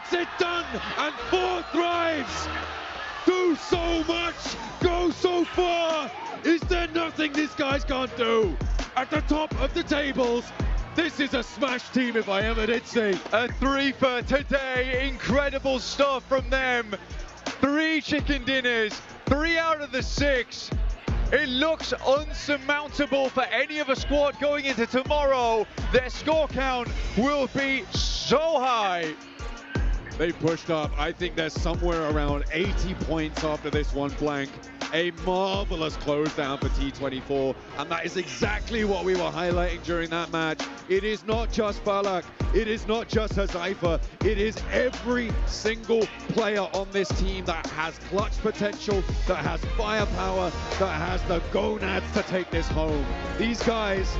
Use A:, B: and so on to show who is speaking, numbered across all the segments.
A: gets it done, and 4 Thrives do so much, go so far. Is there nothing these guys can't do? At the top of the tables, this is a smash team if I ever did see.
B: A 3 for today, incredible stuff from them. 3 chicken dinners, 3 out of the 6. It looks unsurmountable for any of a squad going into tomorrow. Their score count will be so high.
A: They pushed up. I think they're somewhere around 80 points after this one flank. A marvelous close down for T24, and that is exactly what we were highlighting during that match. It is not just Balak, it is not just Hazaifa, it is every single player on this team that has clutch potential, that has firepower, that has the gonads to take this home. These guys,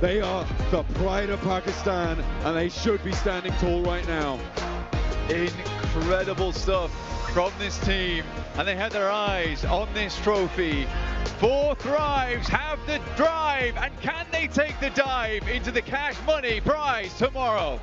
A: they are the pride of Pakistan, and they should be standing tall right now.
B: Incredible stuff from this team, and they had their eyes on this trophy. 4 Thrives have the drive, and can they take the dive into the cash money prize tomorrow?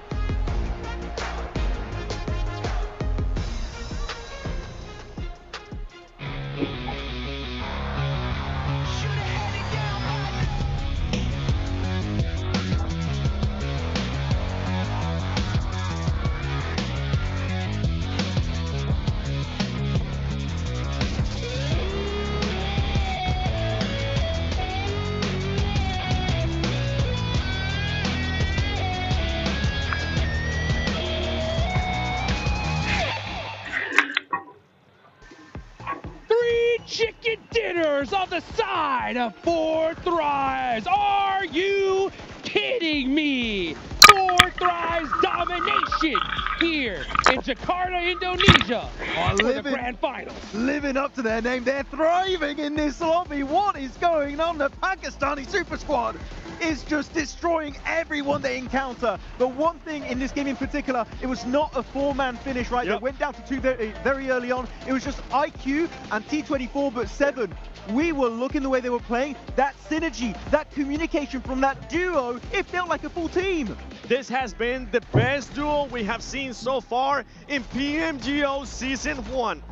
C: Chicken dinners on the side of 4 Thrives. Are you kidding me? 4 Thrives domination here in Jakarta, Indonesia for the grand finals.
D: Living up to their name, they're thriving in this lobby. What is going on? The Pakistani Super Squad is just destroying everyone they encounter. But one thing in this game in particular, it was not a 4-man finish, right? It went down to 2 very early on. It was just IQ and T24, but 7. We were looking the way they were playing. That synergy, that communication from that duo, it felt like a full team.
E: This has been the best duo we have seen so far in PMGO Season 1.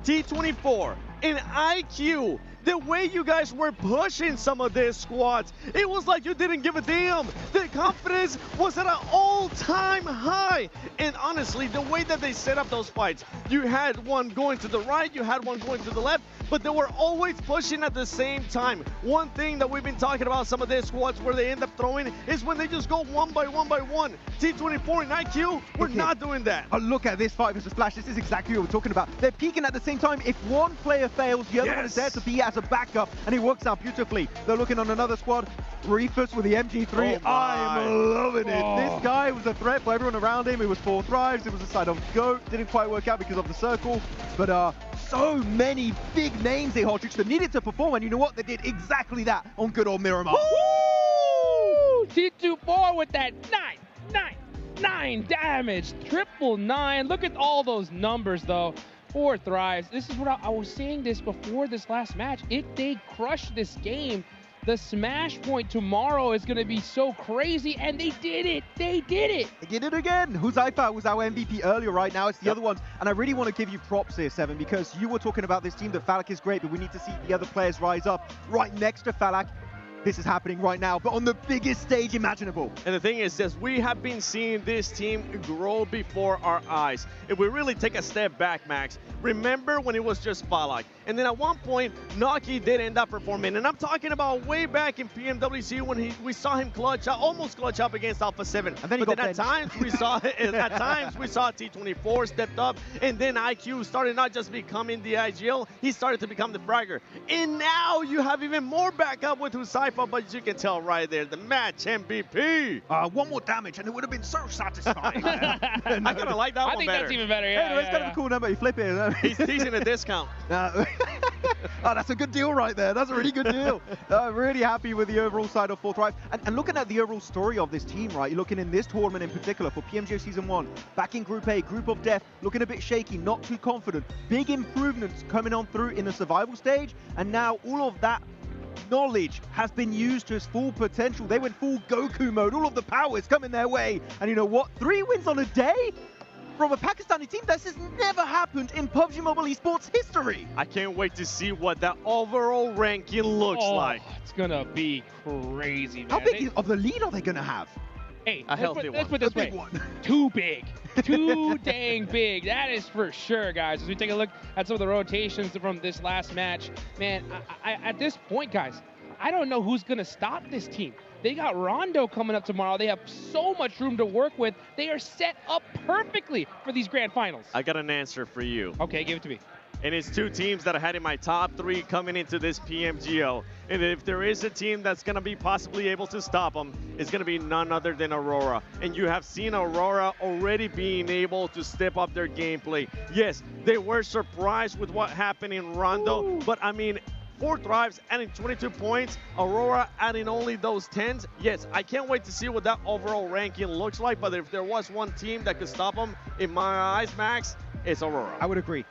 E: T24 and IQ, the way you guys were pushing some of these squads, it was like you didn't give a damn. The confidence was at an all-time high. And honestly, the way that they set up those fights, you had one going to the right, you had one going to the left, but they were always pushing at the same time. One thing that we've been talking about some of these squads where they end up throwing is when they just go one by one. T24 and IQ, we're not doing that.
D: Oh, look at this fight versus Flash. This is exactly what we're talking about. They're peaking at the same time. If one player fails, the other one is there to be as a backup, and it works out beautifully. They're looking on another squad. Reefus with the MG3. I'm loving it. This guy was a threat for everyone around him. It was 4 Thrives. It was a side of Goat. Didn't quite work out because of the circle. But so many big names they Hardrix that needed to perform, and you know what? They did exactly that on good old Miramar.
C: Woo! T24 with that 9 damage, 999. Look at all those numbers though. 4 Thrives. This is what I was saying this before this last match. If they crush this game, the smash point tomorrow is going to be so crazy, and they did it. They did it.
D: They did it again. Hazaifa was our MVP earlier. Right now it's the other ones, and I really want to give you props here, Seven, because you were talking about this team that Falak is great, but we need to see the other players rise up. Right next to Falak, this is happening right now, but on the biggest stage imaginable.
E: And the thing is this, we have been seeing this team grow before our eyes. If we really take a step back, Max, remember when it was just Falak? And then at one point, Naki did end up performing. And I'm talking about way back in PMWC when we saw him almost clutch up against Alpha 7.
D: And then
E: at times we saw T24 stepped up, and then IQ started not just becoming the IGL, he started to become the fragger. And now you have even more backup with Hazaifa, but you can tell right there, the match MVP.
D: One more damage and it would have been so satisfying.
E: I kind of like that one better.
C: I think that's even better, yeah.
D: Anyway, it's kind of a cool number. You flip it.
E: He's teasing a discount.
D: Oh, that's a good deal right there. That's a really good deal. I'm really happy with the overall side of 4 Thrive. And looking at the overall story of this team, right? You're looking in this tournament in particular for PMGO Season 1. Back in Group A, Group of Death, looking a bit shaky, not too confident. Big improvements coming on through in the survival stage. And now all of that knowledge has been used to its full potential. They went full Goku mode. All of the power is coming their way. And you know what? 3 wins on a day? from a Pakistani team. This has never happened in PUBG Mobile esports history.
E: I can't wait to see what that overall ranking looks like.
C: It's gonna be crazy, man.
D: How big of the lead are they going to have?
C: Hey,
E: A healthy
C: let's
E: one.
C: put it this
D: A big
C: way.
D: one.
C: Too big. Too dang big. That is for sure, guys. As we take a look at some of the rotations from this last match, man, I at this point, guys, I don't know who's going to stop this team. They got Rondo coming up tomorrow. They have so much room to work with. They are set up perfectly for these grand finals.
E: I got an answer for you.
C: Okay, give it to me.
E: And it's two teams that I had in my top 3 coming into this PMGO. And if there is a team that's going to be possibly able to stop them, it's going to be none other than Aurora. And you have seen Aurora already being able to step up their gameplay. Yes, they were surprised with what happened in Rondo, but I mean, 4 Thrives adding 22 points, Aurora adding only those 10s. Yes, I can't wait to see what that overall ranking looks like, but if there was one team that could stop them, in my eyes, Max, it's Aurora.
D: I would agree.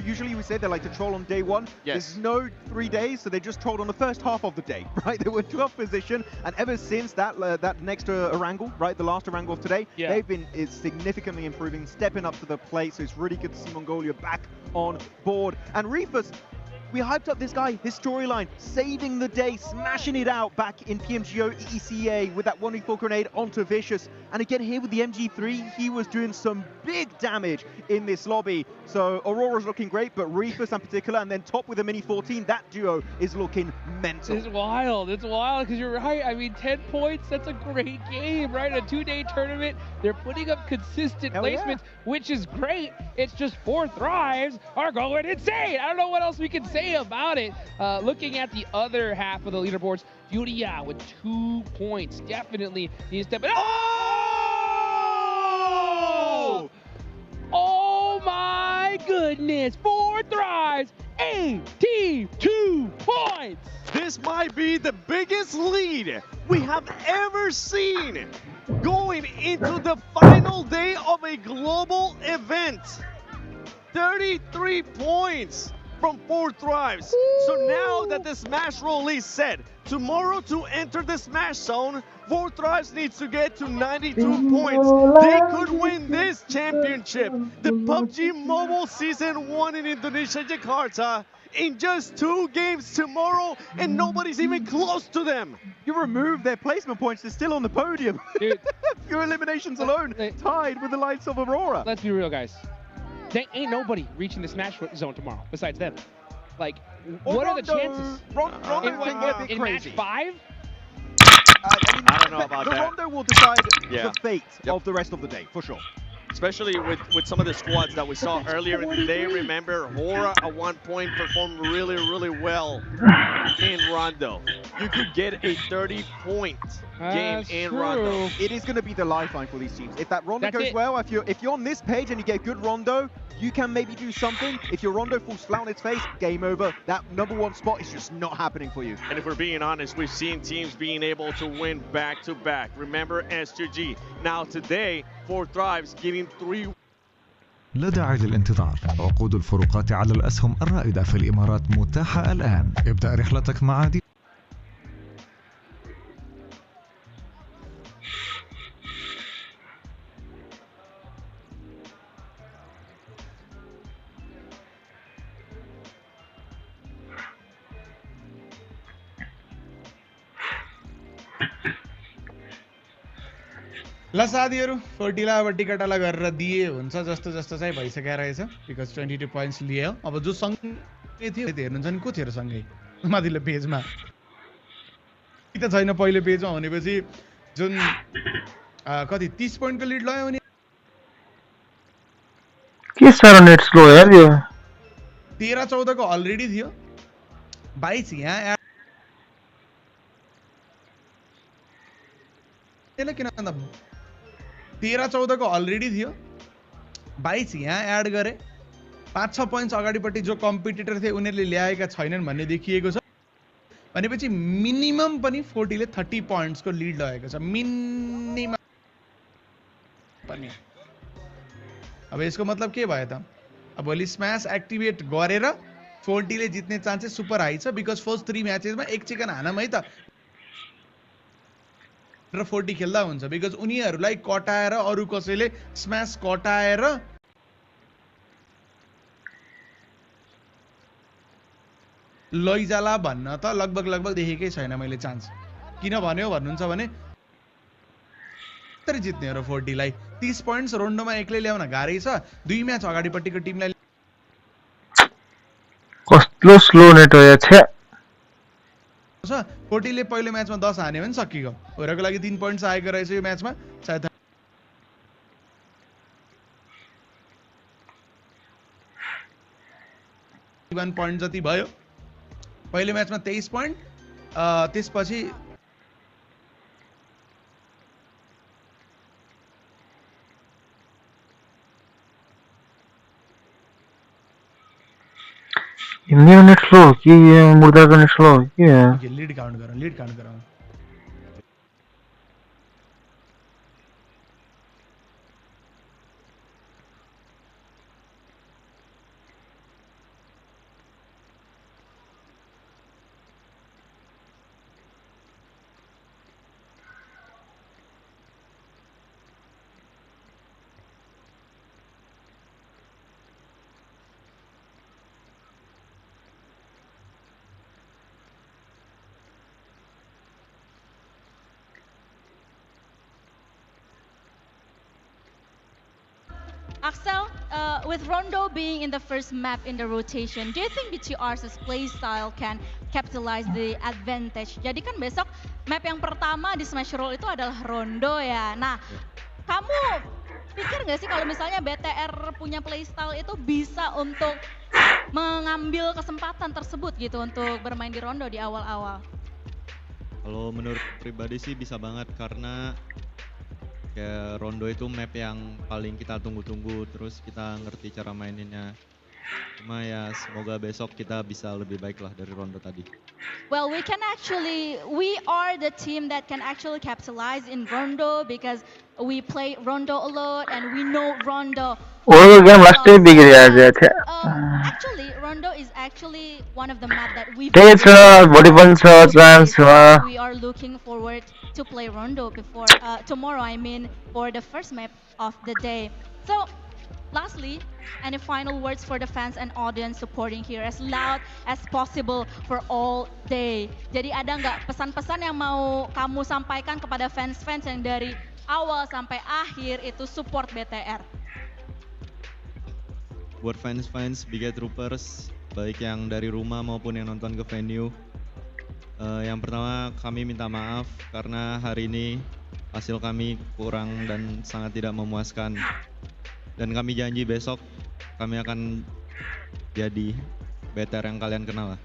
D: Usually we say they like to troll on day one.
E: Yes.
D: There's no 3 days, so they just trolled on the first half of the day, right? They were 12th position, and ever since that next Orangle, right, the last Orangle of today, they've been significantly improving, stepping up to the plate, so it's really good to see Mongolia back on board. And Reefus, we hyped up this guy, his storyline, saving the day, smashing it out back in PMGO ECA with that 1v4 grenade onto Vicious. And again here with the MG3, he was doing some big damage in this lobby. So Aurora's looking great, but Reefus in particular, and then top with a Mini 14, that duo is looking mental.
C: It's wild because you're right. I mean, 10 points, that's a great game, right? A 2-day tournament, they're putting up consistent placements, which is great. It's just 4 Thrives are going insane. I don't know what else we can say about it. Looking at the other half of the leaderboards, Yuria with 2 points. Definitely needs to step it. Oh! Oh my goodness! 4 Thrives, 82 points!
E: This might be the biggest lead we have ever seen going into the final day of a global event. 33 points from 4 Thrives. So now that the Smash roll is set, tomorrow to enter the Smash zone, 4 Thrives needs to get to 92 points. They could win this championship, the PUBG Mobile Season 1 in Indonesia, Jakarta, in just 2 games tomorrow, and nobody's even close to them.
D: You remove their placement points, they're still on the podium.
C: Dude.
D: Few eliminations alone, tied with the likes of Aurora.
C: Let's be real, guys. There ain't nobody reaching the Smash zone tomorrow besides them. Like, what are the chances?
D: Rondo
C: in match 5?
E: I don't know about that.
D: Rondo will decide the fate of the rest of the day, for sure.
E: Especially with some of the squads that we saw earlier in the day. Remember, Hora at one point performed really, really well in Rondo. You could get a 30-point game in Rondo.
D: It is going to be the lifeline for these teams. If that Rondo goes well, if you're on this page and you get good Rondo, you can maybe do something. If your Rondo falls flat on its face, game over. That #1 spot is just not happening for you.
E: And if we're being honest, we've seen teams being able to win back-to-back. Remember S2G. Now today, 4 Thrives getting 3.
F: لا داعي للانتظار. عقود الفروقات على الأسهم الرائدة في الإمارات متاحة الآن. ابدأ رحلتك مع دي.
G: ल साथीहरु 40 ला अब टिकटला गरेर दिए हुन्छ जस्तो जस्तो चाहिँ भइसक्यो रहेछ बिकज 22 पोइन्ट्स लियो अब जो सँगै थियो हेर्नुहुन्छ नि को थियो सँगै माथिल्लो पेजमा कि त छैन पहिलो पेजमा भनेपछि जुन कति 30 पोइन्टको लिड लयो भने
H: के सारो नेट स्लो यार यो
G: 13 14 को अलरेडी थियो 22 यहाँ त्यसले किन भन्दा 13 14 को अलरेडी थियो 22 यहाँ एड गरे 5-6 पोइन्ट्स अगाडिपट्टि जो कम्पिटिटर थिए उनीहरुले ल्याएका छैनन् भन्ने देखिएको छ भनेपछि मिनिमम पनि 40 ले 30 पोइन्ट्स को लीड लगेको छ मिनिमम पनि अब यसको मतलब के भयो त अब भोलि स्म्याश एक्टिभेट गरेर 40 ले जित्ने चान्सेस सुपर हाई छ बिकज फर्स्ट 3 म्याचेसमा एक चिकन हानम है त र 40 खेल्दा हुन्छ बिकज उनीहरूलाई कटाएर अरू कसैले स्म्यास कटाएर लैजाला भन्न त लगभग देखेकै छैन मैले चान्स किन भन्यो भन्नुहुन्छ भने तरी जित्ने हो र 40 लाई 30 पोइन्ट्स रोन्डोमा एक्लै ल्याउन गाह्रै छ 2 म्याच अगाडिपट्टिको टिमलाई
H: कस्तो स्लो नेट हो या छ्या
G: 40 ले पहिलो म्याचमा 10 हान्यो भने सकियो होरको लागि 3 पोइन्ट्स आएको रहेछ यो म्याचमा सायद 1 पोइन्ट जति भयो पहिलो म्याचमा 23 पोइन्ट त्यसपछि
H: मेरो नेट स्लो हो कि मुर्दाको नेट स्लो हो कि
G: लीड काउन्ट गरौँ
I: Axel, with Rondo being in the first map in the rotation, do you think BTR's play style can capitalize the advantage? Jadi kan besok map yang pertama di Smash Roll itu adalah Rondo ya. Nah, kamu pikir nggak sih kalau misalnya BTR punya play style itu bisa untuk mengambil kesempatan tersebut gitu untuk bermain di Rondo di awal-awal?
E: Kalau menurut pribadi sih bisa banget karena kayak Rondo itu map yang paling kita tunggu-tunggu, terus kita ngerti cara maininnya. Cuma ya semoga besok kita bisa lebih baik lah dari Rondo tadi.
I: Well, we are the team that can actually capitalize in Rondo because we play Rondo a lot and we know Rondo.
H: game last day बिग्रियो आज
I: Actually, Rondo is actually one of the map that we are looking forward to play Rondo before tomorrow. I mean, for the first map of the day. So, lastly, any final words for the fans and audience supporting here as loud as possible for all day. Jadi ada nggak pesan-pesan yang mau kamu sampaikan kepada fans-fans yang dari awal sampai akhir itu support BTR?
E: Buat fans-fans Big Troopers, baik yang dari rumah maupun yang nonton ke venue, yang pertama kami minta maaf karena hari ini hasil kami kurang dan sangat tidak memuaskan. Dan kami janji besok kami akan jadi BTR yang kalian kenal lah.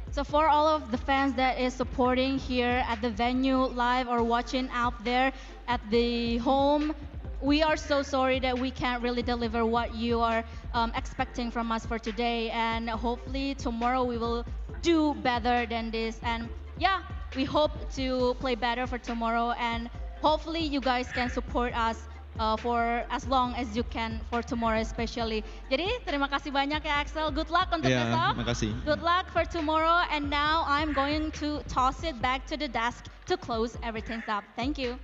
I: So for all of the fans that is supporting here at the venue live or watching out there at the home, we are so sorry that we can't really deliver what you are expecting from us for today, and hopefully tomorrow we will do better than this. And yeah, we hope to play better for tomorrow, and hopefully you guys can support us for as long as you can for tomorrow especially. Jadi terima kasih banyak ya Axel. Good luck untuk besok.
E: Terima kasih.
I: Good luck for tomorrow. And now I'm going to toss it back to the desk to close everything up. Thank you.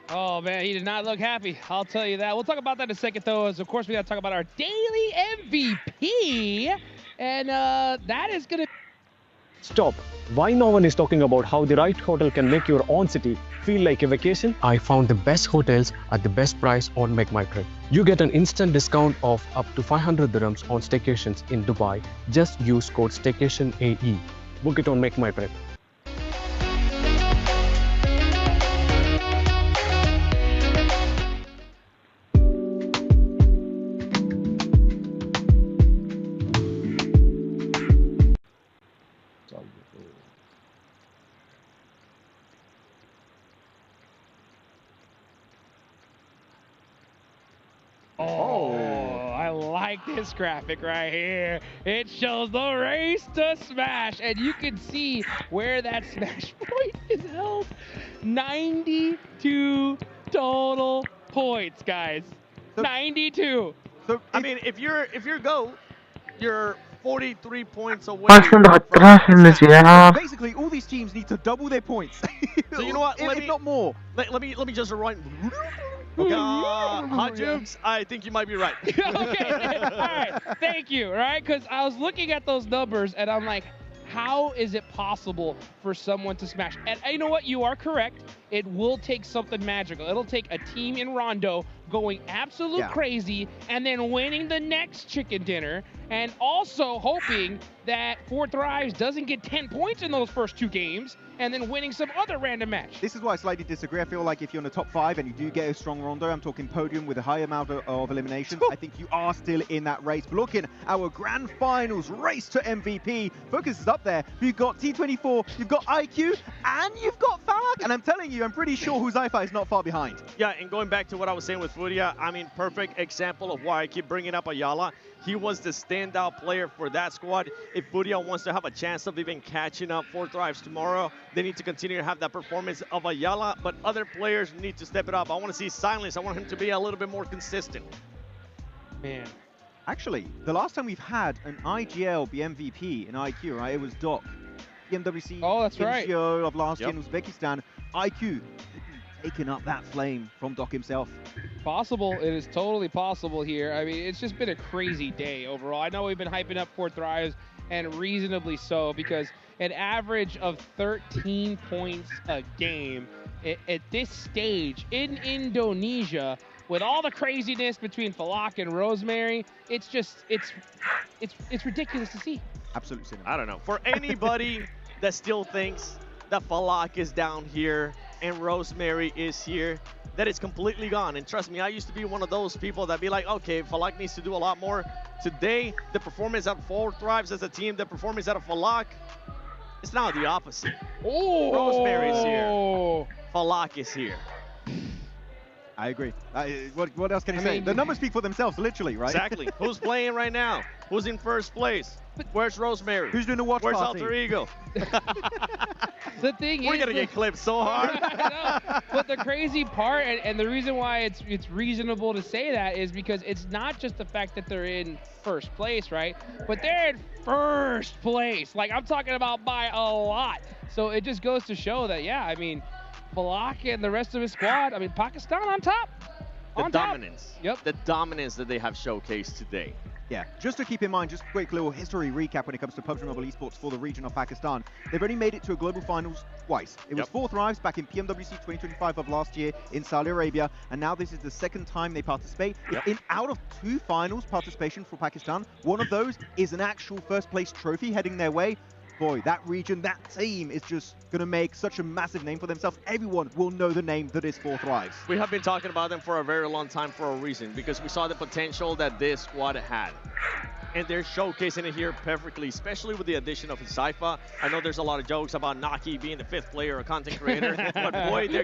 C: Oh man, he did not look happy. I'll tell you that. We'll talk about that in a second though, as of course we got to talk about our daily MVP. And that is going to...
J: Stop. Why no one is talking about how the right hotel can make your own city feel like a vacation? I found the best hotels at the best price on Make My Trip. You get an instant discount of up to 500 dirhams on staycations in Dubai. Just use code STAYCATIONAE. Book it on Make My Trip.
C: Oh, I like this graphic right here. It shows the race to smash, and you can see where that smash point is held 92 total points, guys. 92.
E: So I mean, if you're GOAT, you're 43 points away.
H: ما عنده التراث النزيعة.
D: Basically, all these teams need to double their points.
E: So you know what?
D: if not more.
E: Let me just rewind. Okay, Hot Jukes, I think you might be right.
C: Okay, all right, thank you, right? Because I was looking at those numbers and I'm like, how is it possible for someone to smash? And you know what? You are correct. It will take something magical. It'll take a team in Rondo going absolute crazy and then winning the next chicken dinner and also hoping that Four Thrives doesn't get 10 points in those first 2 games and then winning some other random match.
D: This is why I slightly disagree. I feel like if you're in the top 5 and you do get a strong Rondo, I'm talking podium with a high amount of eliminations, I think you are still in that race. But look at our grand finals race to MVP. Focus is up there. You've got T24, you've got IQ, and you've got Falak. And I'm telling you, I'm pretty sure Huzaifa is not far behind.
E: Yeah, and going back to what I was saying with Furia, I mean, perfect example of why I keep bringing up Ayala. He was the standout player for that squad. If Furia wants to have a chance of even catching up Four Thrives tomorrow, they need to continue to have that performance of Ayala, but other players need to step it up. I want to see Silence. I want him to be a little bit more consistent.
C: Man.
D: Actually, the last time we've had an IGL be MVP in IQ, right, it was Doc. PMWC PMGO of last year in Uzbekistan. IQ taking up that flame from Doc himself.
C: Possible. It is totally possible here. I mean, it's just been a crazy day overall. I know we've been hyping up Four Thrives, and reasonably so, because an average of 13 points a game at this stage in Indonesia, with all the craziness between Falak and Rosemary, it's just, it's ridiculous to see.
D: Absolutely.
E: I don't know. For anybody that still thinks that Falak is down here and Rosemary is here, that is completely gone. And trust me, I used to be one of those people that be like, okay, Falak needs to do a lot more. Today, the performance out of Four Thrives as a team, the performance out of Falak, it's now the opposite.
C: Oh,
E: Rosemary is here. Falak is here.
D: I agree. What else can you say? The numbers speak for themselves, literally, right?
E: Exactly. Who's playing right now? Who's in first place? Where's Rosemary?
D: Who's doing the watch
E: Where's
D: party?
E: Alter Ego?
C: The thing
E: We're
C: is,
E: gonna get clipped so hard.
C: I know. But the crazy part, and the reason why it's reasonable to say that, is because it's not just the fact that they're in first place, right? But they're in first place. Like, I'm talking about by a lot. So it just goes to show that, yeah, I mean, Falak and the rest of his squad, I mean, Pakistan on top.
E: The dominance.
C: Yep.
E: The dominance that they have showcased today.
D: Yeah, just to keep in mind, just a quick little history recap when it comes to PUBG Mobile Esports for the region of Pakistan. They've only made it to a global finals twice. It was Four Thrives back in PMWC 2025 of last year in Saudi Arabia, and now this is the second time they participate. Out of 2 finals participation for Pakistan, one of those is an actual first place trophy heading their way. Boy, that region, that team is just going to make such a massive name for themselves. Everyone will know the name that is Four Thrives.
E: We have been talking about them for a very long time for a reason, because we saw the potential that this squad had. And they're showcasing it here perfectly, especially with the addition of Huzaifa. I know there's a lot of jokes about Naki being the 5th player or content creator, but boy, they're